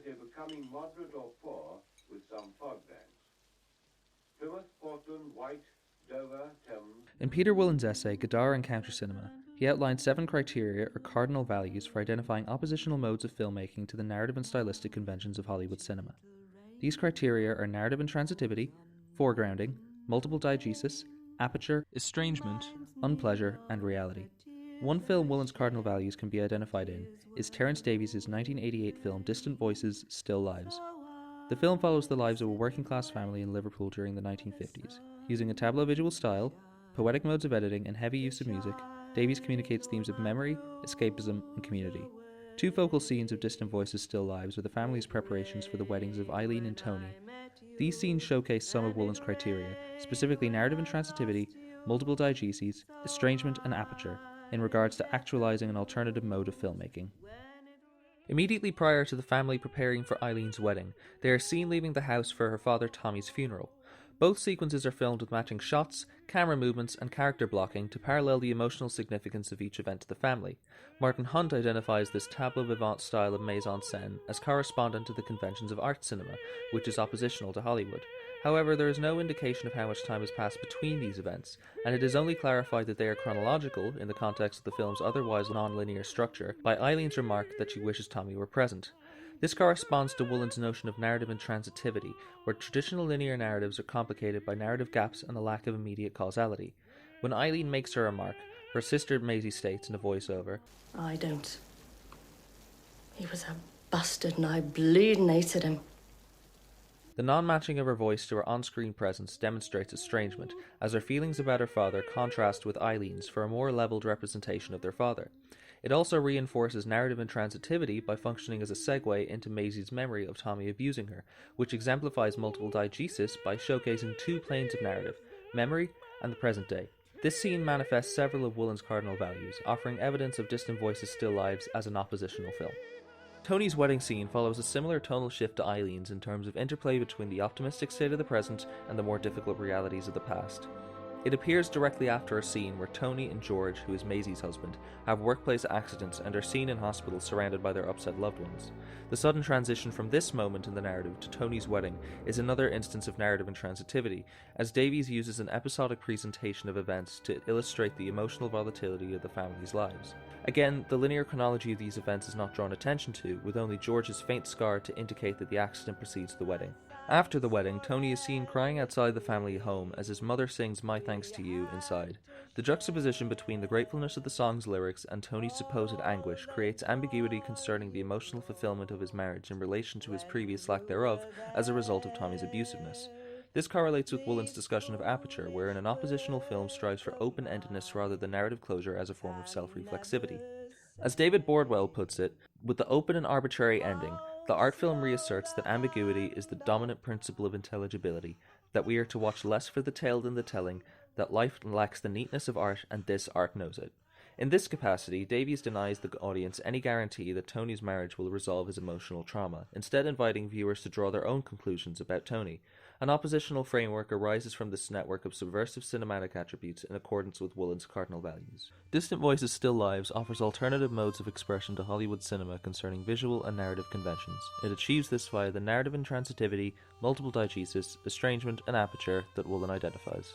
society becoming moderate or poor with some fog banks. Plymouth, Portland, White, Dover, Thames. In Peter Wollen's essay, Gadar and Counter Cinema, he outlined 7 criteria or cardinal values for identifying oppositional modes of filmmaking to the narrative and stylistic conventions of Hollywood cinema. These criteria are narrative intransitivity, foregrounding, multiple diegesis, aperture, estrangement, unpleasure, and reality. One film Wollen's cardinal values can be identified in is Terence Davies' 1988 film Distant Voices, Still Lives. The film follows the lives of a working-class family in Liverpool during the 1950s. Using a tableau visual style, poetic modes of editing, and heavy use of music, Davies communicates themes of memory, escapism, and community. 2 focal scenes of Distant Voices, Still Lives are the family's preparations for the weddings of Eileen and Tony. These scenes showcase some of Wollen's criteria, specifically narrative intransitivity, multiple diegeses, estrangement, and aperture, in regards to actualizing an alternative mode of filmmaking. Immediately prior to the family preparing for Eileen's wedding, they are seen leaving the house for her father Tommy's funeral. Both sequences are filmed with matching shots, camera movements, and character blocking to parallel the emotional significance of each event to the family. Martin Hunt identifies this tableau vivant style of mise-en-scène as correspondent to the conventions of art cinema, which is oppositional to Hollywood. However, there is no indication of how much time has passed between these events, and it is only clarified that they are chronological in the context of the film's otherwise non-linear structure by Eileen's remark that she wishes Tommy were present. This corresponds to Wollen's notion of narrative intransitivity, where traditional linear narratives are complicated by narrative gaps and a lack of immediate causality. When Eileen makes her remark, her sister Maisie states in a voiceover, I don't. He was a bastard and I bleedin' hated him. The non-matching of her voice to her on-screen presence demonstrates estrangement, as her feelings about her father contrast with Eileen's for a more levelled representation of their father. It also reinforces narrative intransitivity by functioning as a segue into Maisie's memory of Tommy abusing her, which exemplifies multiple diegesis by showcasing 2 planes of narrative, memory and the present day. This scene manifests several of Wollen's cardinal values, offering evidence of Distant Voices, Still Lives as an oppositional film. Tony's wedding scene follows a similar tonal shift to Eileen's in terms of interplay between the optimistic state of the present and the more difficult realities of the past. It appears directly after a scene where Tony and George, who is Maisie's husband, have workplace accidents and are seen in hospital surrounded by their upset loved ones. The sudden transition from this moment in the narrative to Tony's wedding is another instance of narrative intransitivity, as Davies uses an episodic presentation of events to illustrate the emotional volatility of the family's lives. Again, the linear chronology of these events is not drawn attention to, with only George's faint scar to indicate that the accident precedes the wedding. After the wedding, Tony is seen crying outside the family home as his mother sings My Thanks to You inside. The juxtaposition between the gratefulness of the song's lyrics and Tony's supposed anguish creates ambiguity concerning the emotional fulfillment of his marriage in relation to his previous lack thereof as a result of Tommy's abusiveness. This correlates with Wollen's discussion of Aperture, wherein an oppositional film strives for open-endedness rather than narrative closure as a form of self-reflexivity. As David Bordwell puts it, with the open and arbitrary ending, the art film reasserts that ambiguity is the dominant principle of intelligibility, that we are to watch less for the tale than the telling, that life lacks the neatness of art, and this art knows it. In this capacity, Davies denies the audience any guarantee that Tony's marriage will resolve his emotional trauma, instead inviting viewers to draw their own conclusions about Tony. An oppositional framework arises from this network of subversive cinematic attributes in accordance with Wollen's cardinal values. Distant Voices, Still Lives offers alternative modes of expression to Hollywood cinema concerning visual and narrative conventions. It achieves this via the narrative intransitivity, multiple diegesis, estrangement, and aperture that Wollen identifies.